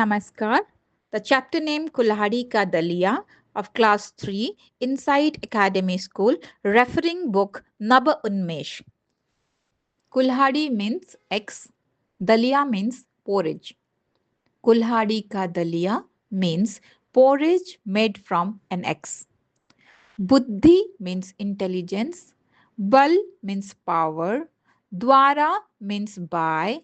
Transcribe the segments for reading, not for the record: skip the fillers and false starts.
Namaskar. The chapter name Kulhadi Ka Daliya of Class 3 Inside Academy School, referring book Naba Unmesh. Kulhadi means eggs, Daliya means porridge. Kulhadi Ka Daliya means porridge made from an egg. Buddhi means intelligence, Bal means power, Dwara means by,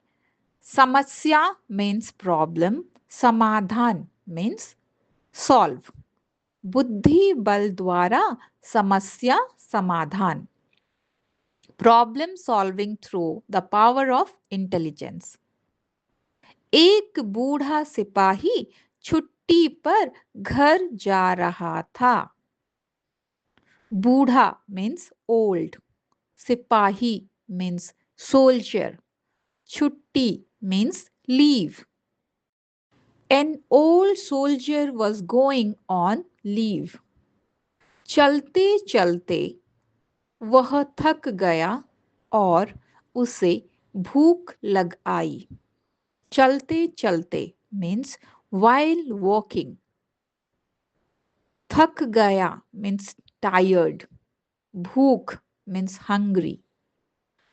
Samasya means problem, Samadhan means solve. बुद्धि बल द्वारा समस्या समाधान. Problem solving through the power of intelligence. एक बूढ़ा सिपाही छुट्टी पर घर जा रहा था. बूढ़ा means old. सिपाही means soldier. छुट्टी means leave. An old soldier was going on leave. चलते चलते वह थक गया और उसे भूख लग आई. चलते चलते means while walking. थक गया means tired. भूख means hungry.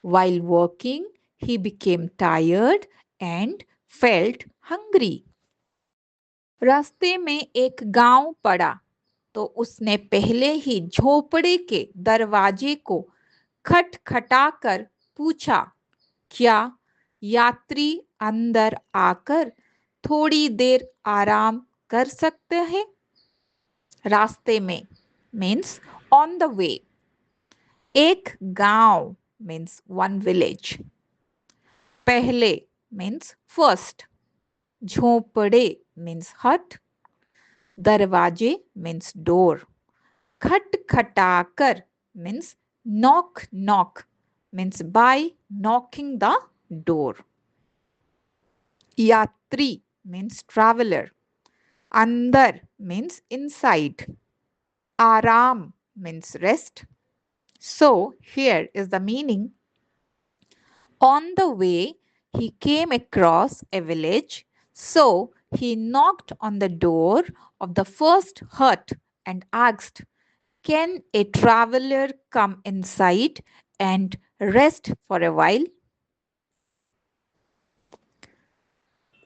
While walking, he became tired and felt hungry. रास्ते में एक गांव पड़ा तो उसने पहले ही झोपड़े के दरवाजे को खटखटाकर पूछा, क्या यात्री अंदर आकर थोड़ी देर आराम कर सकते हैं? रास्ते में means on the way. एक गांव means one village. पहले means first. झोपड़े means hut. दरवाजे means door. खटखटाकर means knock knock means by knocking the door. यात्री means traveler. अंदर means inside. आराम means rest. So here is the meaning. On the way, he came across a village, so he knocked on the door of the first hut and asked, can a traveler come inside and rest for a while?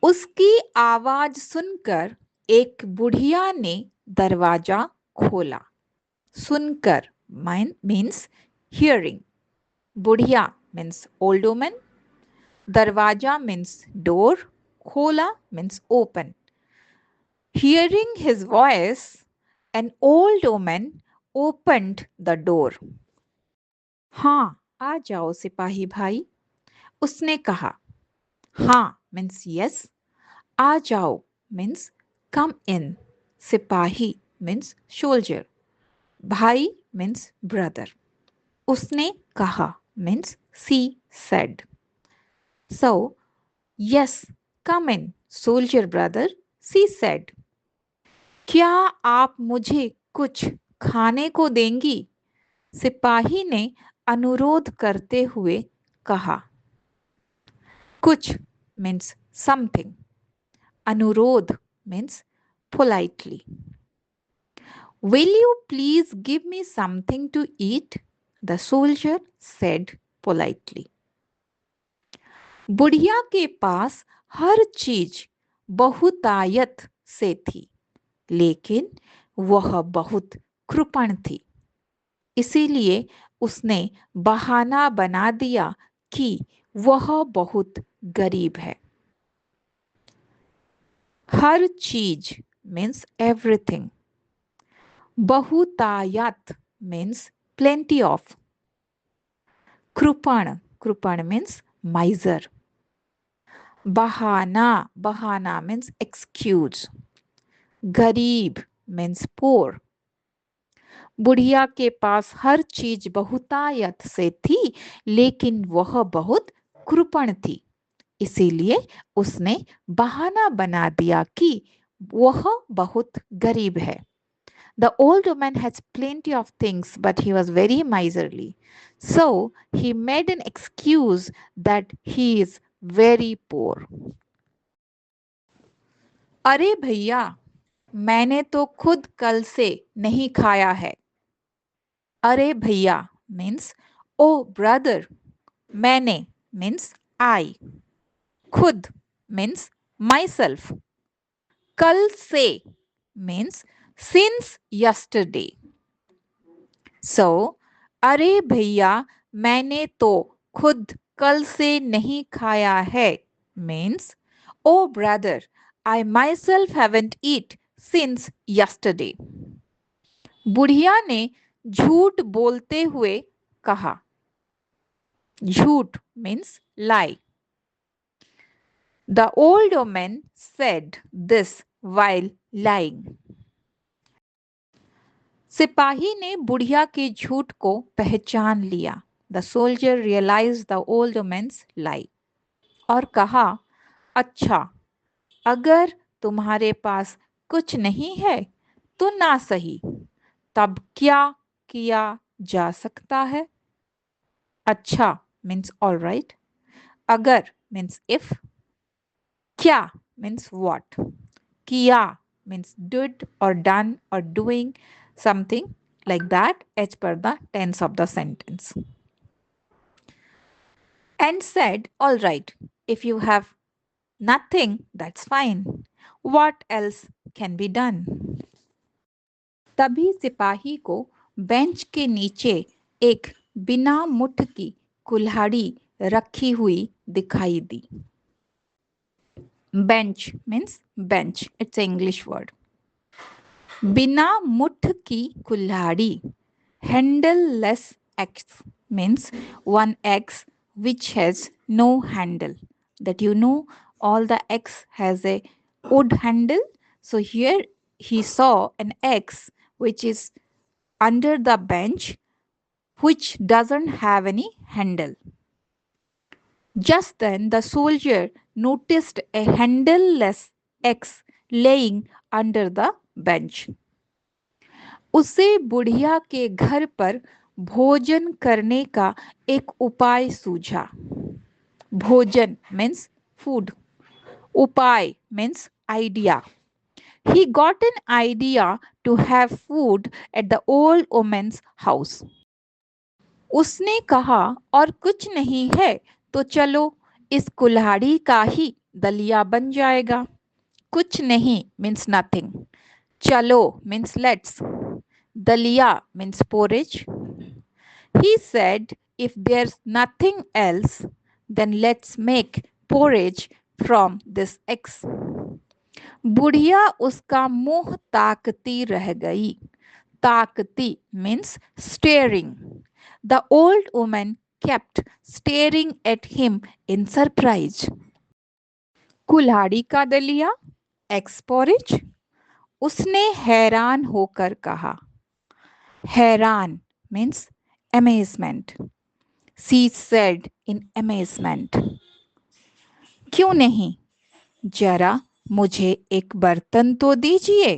उसकी आवाज सुनकर एक बुढ़िया ने दरवाजा खोला. सुनकर means hearing. बुढ़िया means old woman. दरवाजा means door. खोला means open. Hearing his voice, an old woman opened the door. हाँ, आ जाओ सिपाही भाई, उसने कहा. हाँ means yes. आ जाओ means come in. सिपाही means soldier. भाई means brother. उसने कहा means she said. So, yes, come in, soldier brother, she said. क्या आप मुझे कुछ खाने को देंगी? सिपाही ने अनुरोध करते हुए कहा. कुछ means something. अनुरोध means politely. Will you please give me something to eat? The soldier said politely. बुढ़िया के पास हर चीज बहुतायत से थी, लेकिन वह बहुत कृपण थी. इसीलिए उसने बहाना बना दिया कि वह बहुत गरीब है. हर चीज means everything. बहुतायत means plenty of. कृपण means miser. Bahana means excuse. गरीब means poor. बुढ़िया के पास हर चीज बहुतायत से थी, लेकिन वह बहुत कृपण थी. इसीलिए उसने बहाना बना दिया कि वह बहुत गरीब है. The old woman has plenty of things, but he was very miserly. So he made an excuse that he is very poor. अरे भैया, मैंने तो खुद कल से नहीं खाया है। अरे भैया मीन्स ओ ब्रदर, मैंने मीन्स आई, खुद मीन्स माई सेल्फ, कल से मीन्स सिंस यस्टरडे। सो अरे भैया, मैंने तो खुद कल से नहीं खाया है means O brother, I myself haven't eat since yesterday. बुढ़िया ने झूठ बोलते हुए कहा। झूठ means lie. The old woman said this while lying. सिपाही ने बुढ़िया के झूठ को पहचान लिया। The soldier realized the old woman's lie. और कहा, अच्छा, अगर तुम्हारे पास कुछ नहीं है तो ना सही, तब क्या किया जा सकता है? अच्छा मीन्स ऑल राइट, अगर मीन्स इफ, क्या मीन्स व्हाट, किया means did or done or doing something like that as per the tense of the sentence. And said, all right, if you have nothing, that's fine. What else can be done? तभी सिपाही को bench के नीचे एक बिना मुठ की कुल्हाड़ी रखी हुई दिखाई दी। Bench means bench, it's English word. बिना मुठ की कुल्हाड़ी, handleless axe means one axe which has no handle. That you know, all the axe has a wood handle. So here he saw an axe which is under the bench which doesn't have any handle. Just then the soldier noticed a handleless axe laying under the bench. उसे बुढ़िया के घर पर भोजन करने का एक उपाय सूझा। भोजन मीन्स फूड, उपाय means idea. He got an idea to have food at the old woman's house. उसने कहा, और कुछ नहीं है तो चलो इस कुल्हाड़ी का ही दलिया बन जाएगा। कुछ नहीं मीन्स नथिंग, चलो मीन्स लेट्स, दलिया means porridge. He said, if there's nothing else, then let's make porridge from this eggs. बुढ़िया उसका मुंह ताकती रह गई। ताकती means staring. The old woman kept staring at him in surprise. कुल्हाड़ी का दलिया, eggs porridge? उसने हैरान होकर कहा। हैरान means amazement. She said in amazement. क्यों नहीं? जरा मुझे एक बर्तन तो दीजिए।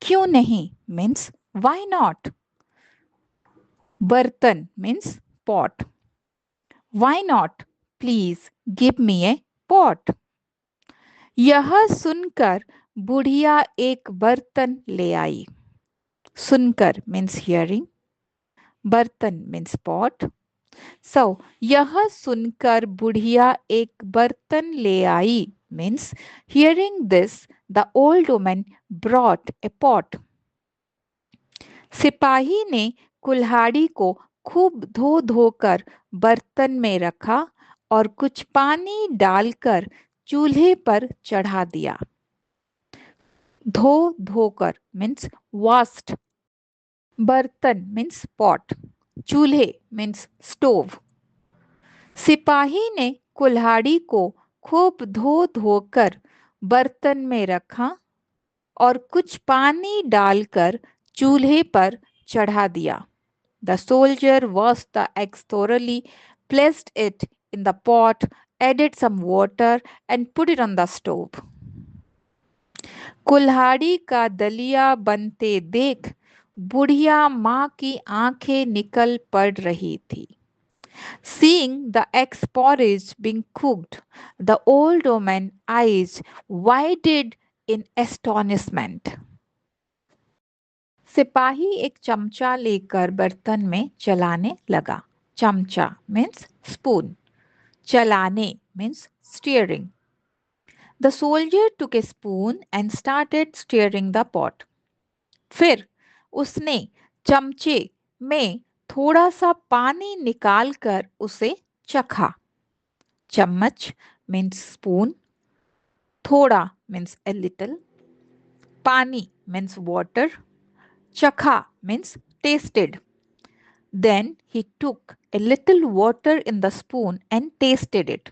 क्यों नहीं means why not? बर्तन means pot. Why not? Please give me a pot. यह सुनकर बुढ़िया एक बर्तन ले आई। सुनकर means hearing. बर्तन means pot. So, यह सुनकर बुढ़िया एक बर्तन ले आई means hearing this the old woman brought a pot. सिपाही ने कुल्हाड़ी को खूब धो धोकर बर्तन में रखा और कुछ पानी डालकर चूल्हे पर चढ़ा दिया। धो धोकर means washed. बर्तन means pot. चूल्हे means stove. सिपाही ने कुल्हाड़ी को खूब धो धोकर बर्तन में रखा और कुछ पानी डालकर चूल्हे पर चढ़ा दिया। The soldier washed the eggs thoroughly, placed it in the pot, added some water and put it on the stove. कुल्हाड़ी का दलिया बनते देख बुढ़िया माँ की आंखें निकल पड़ रही थी। Seeing the eggs porridge being cooked, the old woman eyes widened in astonishment. सिपाही एक चमचा लेकर बर्तन में चलाने लगा. चमचा means spoon. चलाने means steering. The soldier took a spoon and started stirring the pot. फिर उसने चमचे में थोड़ा सा पानी निकालकर उसे चखा. चम्मच means spoon. थोड़ा means a little. पानी means water. Chakha means tasted. Then he took a little water in the spoon and tasted it.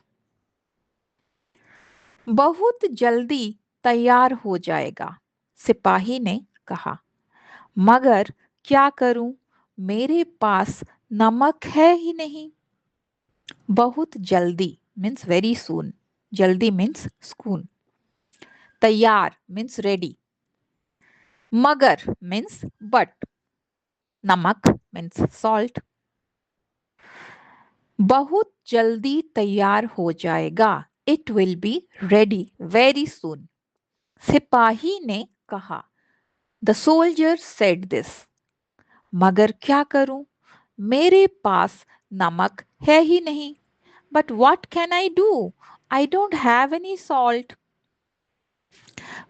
बहुत जल्दी तैयार हो जाएगा, सिपाही ने कहा. मगर क्या करूं, मेरे पास नमक है ही नहीं. बहुत जल्दी means very soon. जल्दी means soon. तैयार means ready. मगर means but. नमक means salt. बहुत जल्दी तैयार हो जाएगा. It will be ready very soon. सिपाही ने कहा. The soldier said this. मगर क्या करूं, मेरे पास नमक है ही नहीं. But what can I do? I don't have any salt.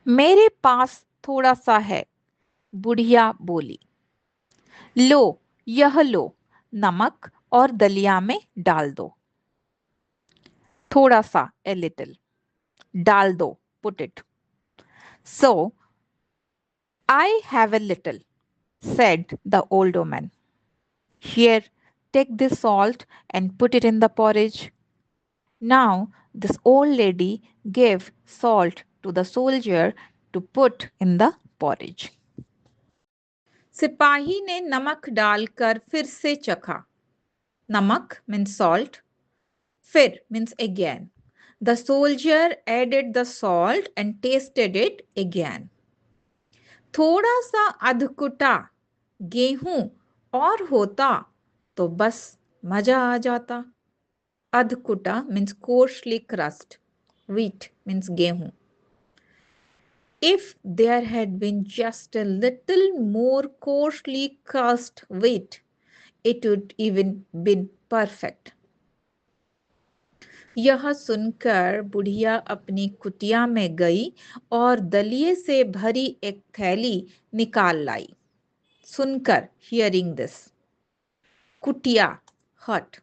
मेरे पास थोड़ा सा है, बुढ़िया बोली. लो, यह लो, नमक और दलिया में डाल दो. थोड़ा सा a little. डाल दो put it. So, I have a little, said the old woman. Here, take this salt and put it in the porridge. Now, this old lady gave salt to the soldier to put in the porridge. सिपाही ने नमक डालकर फिर से चखा. नमक means salt. फिर means again. The soldier added the salt and tasted it again. थोड़ा सा अधकुटा गेहूं और होता तो बस मजा आ जाता. अधकुटा means coarsely crushed. Wheat means गेहूं. If there had been just a little more coarsely crushed wheat, it would even been perfect. यह सुनकर बुढ़िया अपनी कुटिया में गई और दलिये से भरी एक थैली निकाल लाई. सुनकर hearing this. कुटिया hut.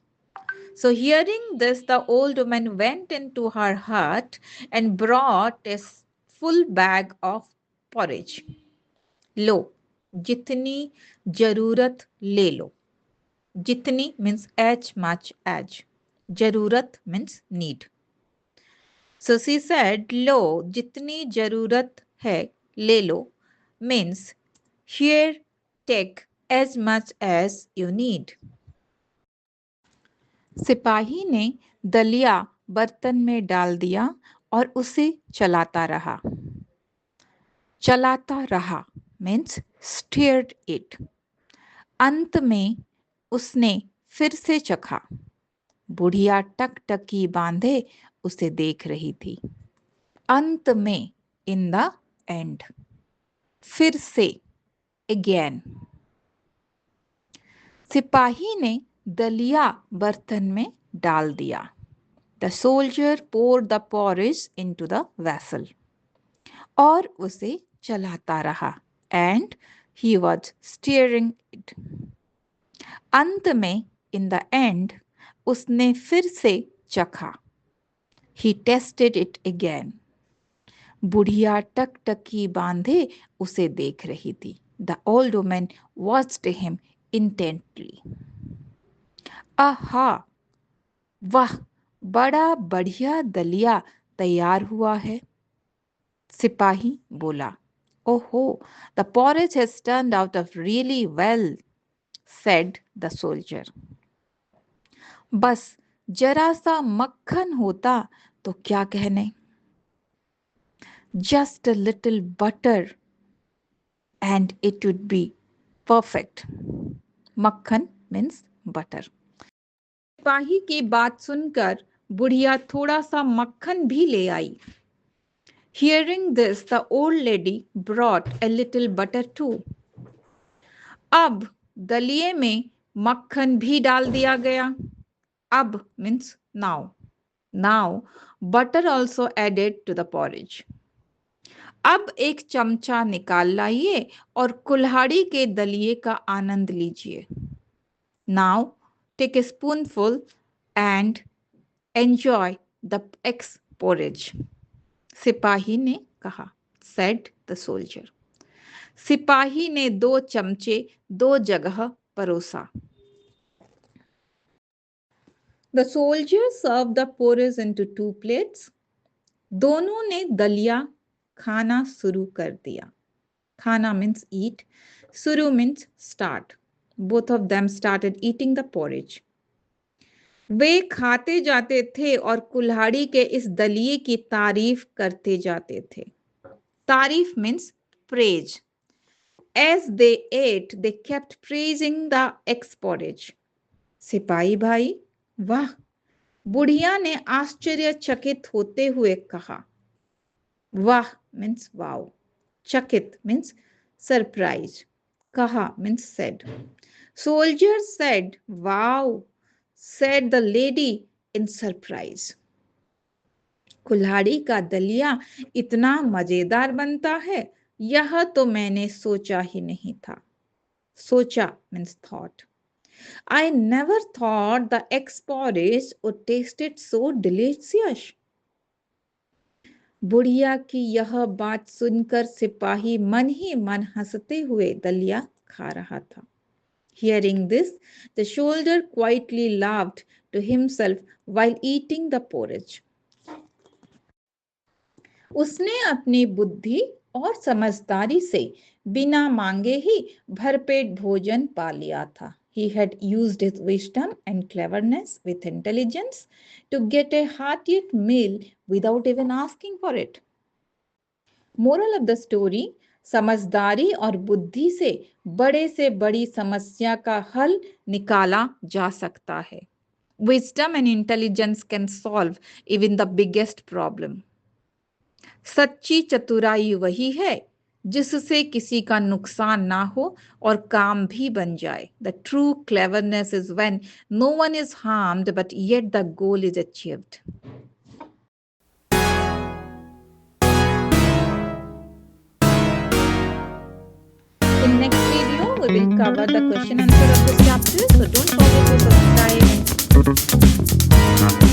So hearing this, the old woman went into her hut and brought a full bag of porridge. लो, जितनी जरूरत ले लो. जितनी means as much as. जरूरत means need. So she said, लो, जितनी जरूरत है ले लो means here take as much as you need. सिपाही ने दलिया बर्तन में डाल दिया और उसे चलाता रहा. चलाता रहा means stirred it. अंत में उसने फिर से चखा. बुढ़िया टकटकी बांधे उसे देख रही थी. अंत में in the end. फिर से again. सिपाही ने दलिया बर्तन में डाल दिया. The soldier poured the porridge into the vessel. और उसे चलाता रहा and he was stirring it. अंत में in the end उसने फिर से चखा. He tasted it again. बुढ़िया टकटकी बांधे उसे देख रही थी. The old woman watched him intently. आहा, वाह, बड़ा बढ़िया दलिया तैयार हुआ है. सिपाही बोला. ओहो, the porridge has turned out of really well, said the soldier. बस जरा सा मक्खन होता तो क्या कहने. Just a little butter and it would be perfect. Makhan means butter. सिपाही की बात सुनकर बुढ़िया थोड़ा सा मक्खन भी ले आई. Hearing this, the old lady brought a little butter too. अब दलिये में मक्खन भी डाल दिया गया. अब means now. Now butter also added to the porridge. अब एक चमचा निकाल लाइए और कुल्हाड़ी के दलिये का आनंद लीजिए. Now take a spoonful and enjoy the egg porridge. सिपाही ने कहा, said the soldier. सिपाही ने 2 चमचे 2 जगह परोसा. The soldier served the porridge into 2 plates. दोनों ने दलिया खाना शुरू कर दिया. खाना means eat. Suru means start. Both of them started eating the porridge. वे खाते जाते थे और कुल्हाड़ी के इस दलिये की तारीफ करते जाते थे. तारीफ means praise. As they ate, they kept praising the egg porridge. सिपाही भाई, वाह! बुढ़िया ने आश्चर्यचकित होते हुए कहा. वाह means wow. Chakit means surprise. Kaha means said. Soldier said, wow, said the lady in surprise. कुल्हाड़ी का दलिया इतना मजेदार बनता है, यह तो मैंने सोचा ही नहीं था. सोचा means thought. I never thought the egg porridge would taste so delicious. बुढ़िया की यह बात सुनकर सिपाही मन ही मन हंसते हुए दलिया खा रहा था. Hearing this, the soldier quietly laughed to himself while eating the porridge. उसने अपनी बुद्धि और समझदारी से बिना मांगे ही भरपेट भोजन पा लिया था. He had used his wisdom and cleverness with intelligence to get a hearty meal without even asking for it. Moral of the story: समझदारी और बुद्धि से बड़ी समस्या का हल निकाला जा सकता है. Wisdom and intelligence can solve even the biggest problem. सच्ची चतुराई वही है जिससे किसी का नुकसान ना हो और काम भी बन जाए. The true cleverness is when no one is harmed but yet the goal is achieved. In next video, we will cover the question answer of this chapter. So don't forget to subscribe.